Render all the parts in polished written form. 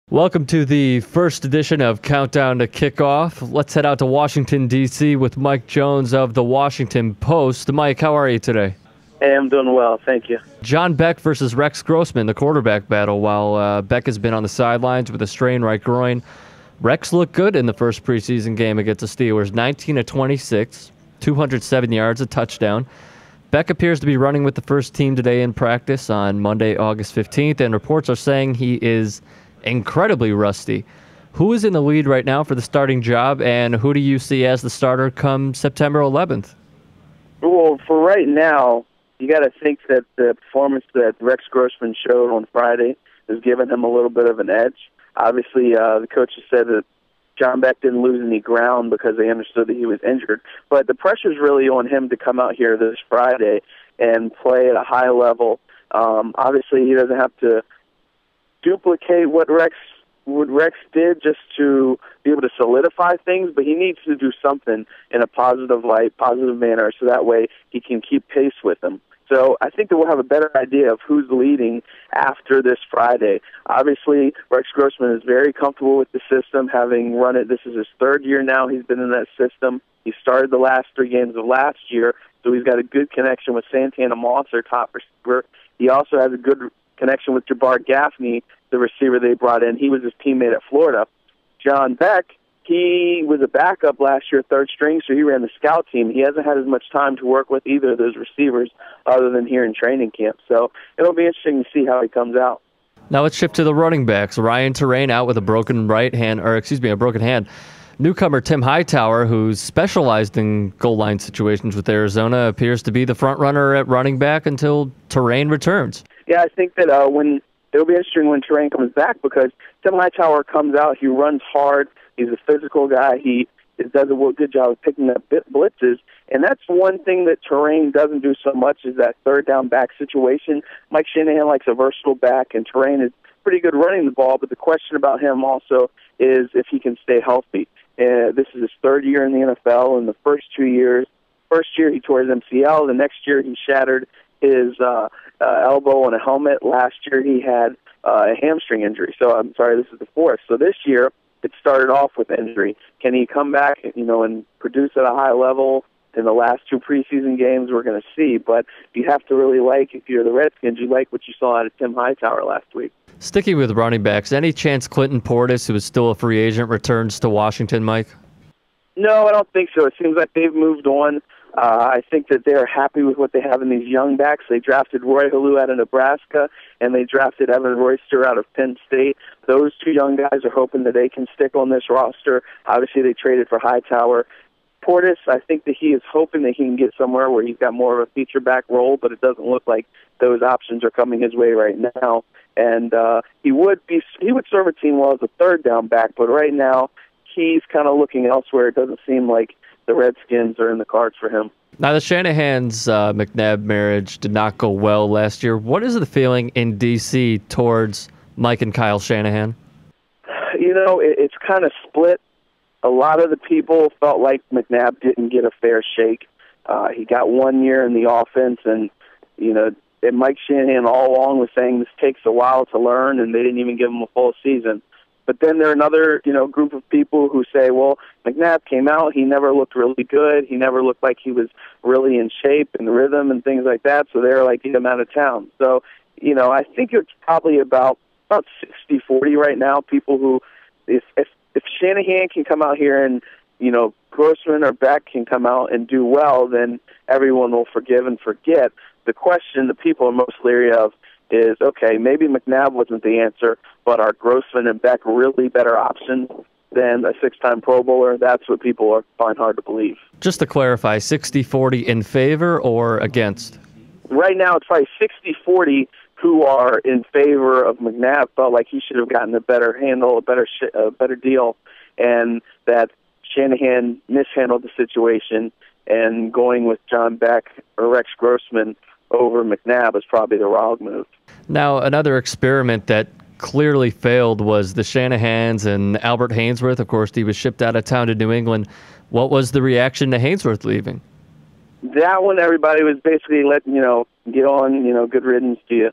Welcome to the first edition of Countdown to Kickoff. Let's head out to Washington, D.C. with Mike Jones of the Washington Post. Mike, how are you today? Hey, I'm doing well, thank you. John Beck versus Rex Grossman, the quarterback battle. While Beck has been on the sidelines with a strained right groin, Rex looked good in the first preseason game against the Steelers. 19 of 26, 207 yards, a touchdown. Beck appears to be running with the first team today in practice on Monday, August 15th, and reports are saying he is incredibly rusty. Who is in the lead right now for the starting job, and who do you see as the starter come September 11th? Well, for right now, you got to think that the performance that Rex Grossman showed on Friday has given him a little bit of an edge. Obviously, the coaches said that John Beck didn't lose any ground because they understood that he was injured. But the pressure's really on him to come out here this Friday and play at a high level. Obviously, he doesn't have to duplicate what Rex did just to be able to solidify things, but he needs to do something in a positive light, positive manner, so that way he can keep pace with them. So I think that we'll have a better idea of who's leading after this Friday. Obviously, Rex Grossman is very comfortable with the system, having run it. This is his third year now he's been in that system. He started the last 3 games of last year, so he's got a good connection with Santana Moss, their top receiver. He also has a good connection with Jabbar Gaffney, the receiver they brought in. He was his teammate at Florida. John Beck, he was a backup last year, third string, so he ran the scout team. He hasn't had as much time to work with either of those receivers other than here in training camp. So it'll be interesting to see how he comes out. Now let's shift to the running backs. Ryan Torain out with a broken hand. Newcomer Tim Hightower, who's specialized in goal line situations with Arizona, appears to be the front runner at running back until Torain returns. Yeah, I think that it'll be interesting when Torain comes back, because Tim Hightower comes out, he runs hard, he's a physical guy, he does a good job of picking up blitzes, and that's one thing that Torain doesn't do so much, is that third down back situation. Mike Shanahan likes a versatile back, and Torain is pretty good running the ball, but the question about him also is if he can stay healthy. This is his third year in the NFL, and the first year he tore his MCL, the next year he shattered his elbow on a helmet. Last year he had a hamstring injury. So I'm sorry, this is the fourth. So this year it started off with injury. Can he come back, and produce at a high level in the last 2 preseason games? We're going to see. But you have to really if you're the Redskins, you like what you saw out of Tim Hightower last week. Sticking with running backs, any chance Clinton Portis, who is still a free agent, returns to Washington, Mike? No, I don't think so. It seems like they've moved on. I think that they're happy with what they have in these young backs. They drafted Roy Halou out of Nebraska, and they drafted Evan Royster out of Penn State. Those 2 young guys are hoping that they can stick on this roster. Obviously, they traded for Hightower. Portis, I think that he is hoping that he can get somewhere where he's got more of a feature back role, but it doesn't look like those options are coming his way right now. And he would serve a team well as a third down back, but right now he's kind of looking elsewhere. It doesn't seem like the Redskins are in the cards for him. Now, the Shanahan's McNabb marriage did not go well last year. What is the feeling in D.C. towards Mike and Kyle Shanahan? It's kind of split. A lot of the people felt like McNabb didn't get a fair shake. He got 1 year in the offense, and, and Mike Shanahan all along was saying this takes a while to learn, and they didn't even give him a full season. But then there are another, group of people who say, well, McNabb came out, he never looked really good, he never looked like he was really in shape and rhythm and things like that, so they're like, get him out of town. So, I think it's probably about 60-40 right now, people who, if Shanahan can come out here and, Grossman or Beck can come out and do well, then everyone will forgive and forget. The question that people are most leery of is, okay, maybe McNabb wasn't the answer, but are Grossman and Beck really better options than a 6-time Pro Bowler? That's what people find hard to believe. Just to clarify, 60-40 in favor or against? Right now it's probably 60-40 who are in favor of McNabb, felt like he should have gotten a better handle, a better deal, and that Shanahan mishandled the situation, and going with John Beck or Rex Grossman over McNabb is probably the wrong move. Now, another experiment that clearly failed was the Shanahans and Albert Haynesworth. Of course, he was shipped out of town to New England. What was the reaction to Haynesworth leaving? That one, everybody was basically letting, get on, good riddance to you.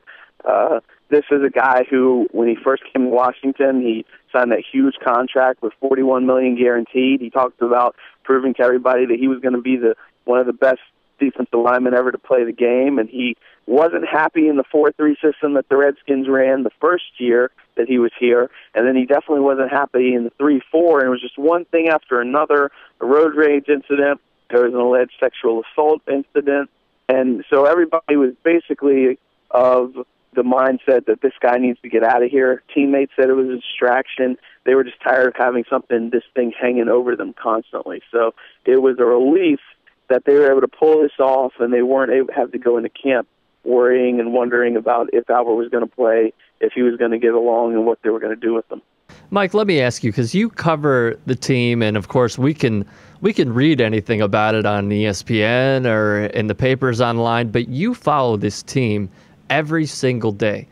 this is a guy who, when he first came to Washington, he signed that huge contract with $41 million guaranteed. He talked about proving to everybody that he was going to be one of the best defensive linemen ever to play the game, and he wasn't happy in the 4-3 system that the Redskins ran the first year that he was here, and then he definitely wasn't happy in the 3-4, and it was just one thing after another, a road rage incident, there was an alleged sexual assault incident, and so everybody was basically of the mindset that this guy needs to get out of here. Teammates said it was a distraction. They were just tired of having this thing hanging over them constantly. So it was a relief that they were able to pull this off, and they weren't able to have to go into camp worrying and wondering about if Albert was going to play, if he was going to get along, and what they were going to do with him. Mike, let me ask you, because you cover the team, and of course we can read anything about it on ESPN or in the papers online, but you follow this team every single day.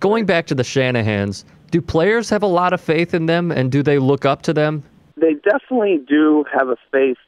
Going back to the Shanahans, do players have a lot of faith in them, and do they look up to them? They definitely do have a faith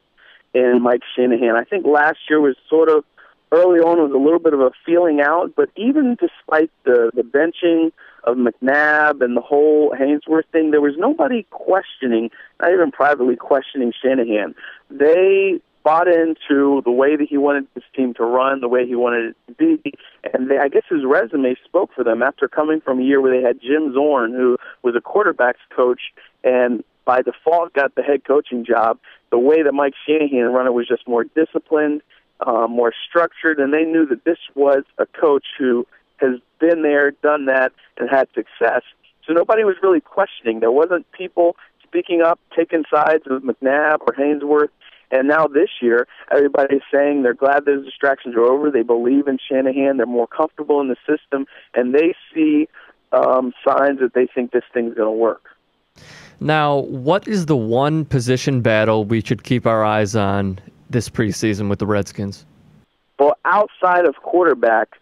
in Mike Shanahan. I think last year was sort of, early on, was a little bit of a feeling out, but even despite the benching of McNabb and the whole Haynesworth thing, there was nobody questioning, not even privately questioning Shanahan. They bought into the way that he wanted his team to run, the way he wanted it to be, and I guess his resume spoke for them after coming from a year where they had Jim Zorn, who was a quarterback's coach, and by default got the head coaching job. The way that Mike Shanahan ran it was just more disciplined, more structured, and they knew that this was a coach who has been there, done that, and had success. So nobody was really questioning. There wasn't people speaking up, taking sides with McNabb or Haynesworth. And now this year, everybody's saying they're glad those distractions are over. They believe in Shanahan. They're more comfortable in the system, and they see signs that they think this thing's going to work. Now, what is the one position battle we should keep our eyes on this preseason with the Redskins? Well, outside of quarterback,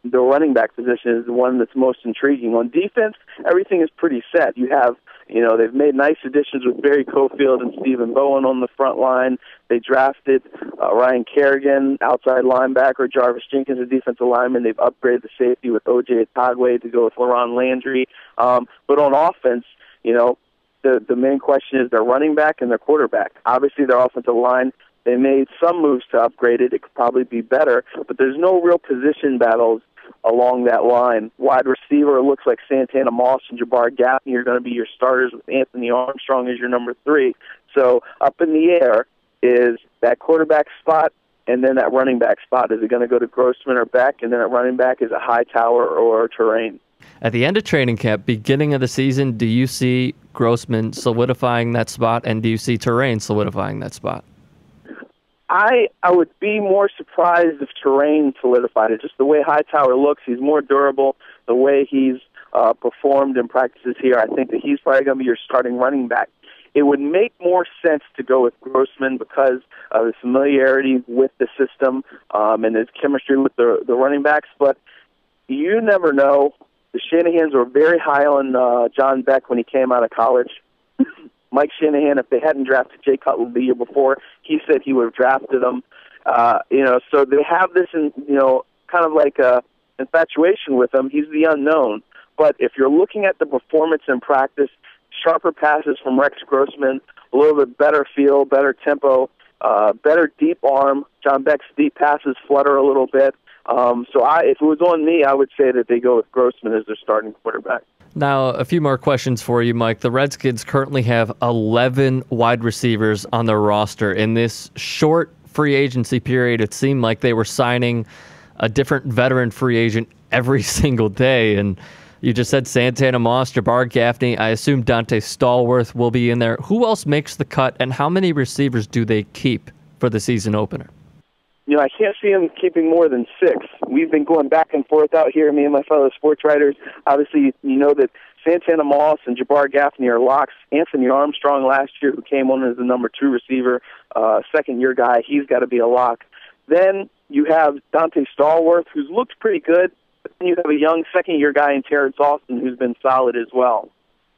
the running back position is the one that's most intriguing. On defense, everything is pretty set. You have, they've made nice additions with Barry Cofield and Stephen Bowen on the front line. They drafted Ryan Kerrigan, outside linebacker, Jarvis Jenkins, a defensive lineman. They've upgraded the safety with O.J. Atagwe to go with LaRon Landry. But on offense, the main question is their running back and their quarterback. Obviously, their offensive line, they made some moves to upgrade it. It could probably be better, but there's no real position battles along that line. Wide receiver, it looks like Santana Moss and Jabbar Gaffney are going to be your starters with Anthony Armstrong as your number 3. So up in the air is that quarterback spot and then that running back spot. Is it going to go to Grossman or Beck? And then at running back is it Hightower or Torain? At the end of training camp, beginning of the season, do you see Grossman solidifying that spot, and do you see Torain solidifying that spot? I would be more surprised if Torain solidified it. Just the way Hightower looks, he's more durable. The way he's performed in practices here, I think that he's probably going to be your starting running back. It would make more sense to go with Grossman because of his familiarity with the system and his chemistry with the running backs. But you never know. The Shanahans were very high on John Beck when he came out of college. Mike Shanahan, if they hadn't drafted Jay Cutler the year before, he said he would have drafted him. So they have this, kind of like a infatuation with him. He's the unknown. But if you're looking at the performance in practice, sharper passes from Rex Grossman, a little bit better feel, better tempo, better deep arm. John Beck's deep passes flutter a little bit. If it was on me, I would say that they go with Grossman as their starting quarterback. Now, a few more questions for you, Mike. The Redskins currently have 11 wide receivers on their roster. In this short free agency period, it seemed like they were signing a different veteran free agent every single day. And you just said Santana Moss, Jabbar Gaffney. I assume Dante Stallworth will be in there. Who else makes the cut, and how many receivers do they keep for the season opener? I can't see him keeping more than 6. We've been going back and forth out here, me and my fellow sports writers. Obviously, you know that Santana Moss and Jabbar Gaffney are locks. Anthony Armstrong last year, who came on as the number 2 receiver, second-year guy, he's got to be a lock. Then you have Dante Stallworth, who's looked pretty good. But then you have a young second-year guy in Terrence Austin who's been solid as well.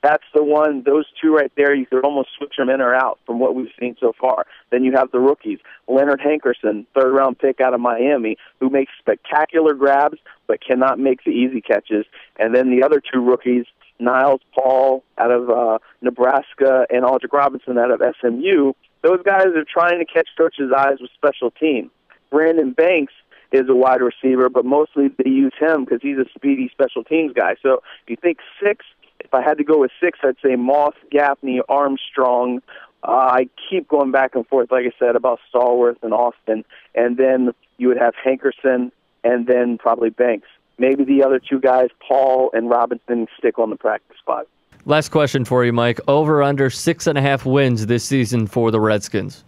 That's the one, those two right there, you could almost switch them in or out from what we've seen so far. Then you have the rookies, Leonard Hankerson, third-round pick out of Miami, who makes spectacular grabs but cannot make the easy catches. And then the other two rookies, Niles Paul out of Nebraska and Aldrick Robinson out of SMU, those guys are trying to catch coaches' eyes with special teams. Brandon Banks is a wide receiver, but mostly they use him because he's a speedy special teams guy. So if you think 6, if I had to go with 6, I'd say Moss, Gaffney, Armstrong. I keep going back and forth, like I said, about Stallworth and Austin. And then you would have Hankerson and then probably Banks. Maybe the other two guys, Paul and Robinson, stick on the practice spot. Last question for you, Mike. Over under 6.5 wins this season for the Redskins.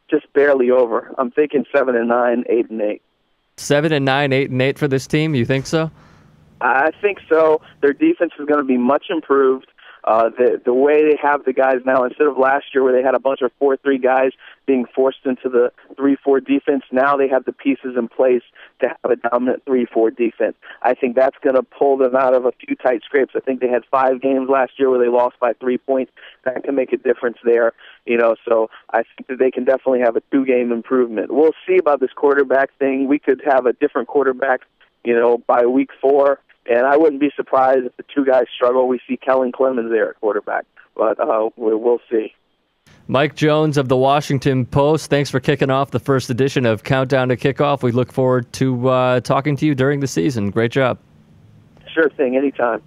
Just barely over. I'm thinking 7-9, 8-8. 7-9, 8-8 for this team. You think so? I think so. Their defense is going to be much improved. The way they have the guys now, instead of last year where they had a bunch of 4-3 guys being forced into the 3-4 defense, now they have the pieces in place to have a dominant 3-4 defense. I think that's going to pull them out of a few tight scrapes. I think they had 5 games last year where they lost by 3 points. That can make a difference there, so I think that they can definitely have a 2-game improvement. We'll see about this quarterback thing. We could have a different quarterback, by week 4. And I wouldn't be surprised if the two guys struggle. We see Kellen Clemens there at quarterback, but we'll see. Mike Jones of the Washington Post, thanks for kicking off the first edition of Countdown to Kickoff. We look forward to talking to you during the season. Great job. Sure thing, anytime.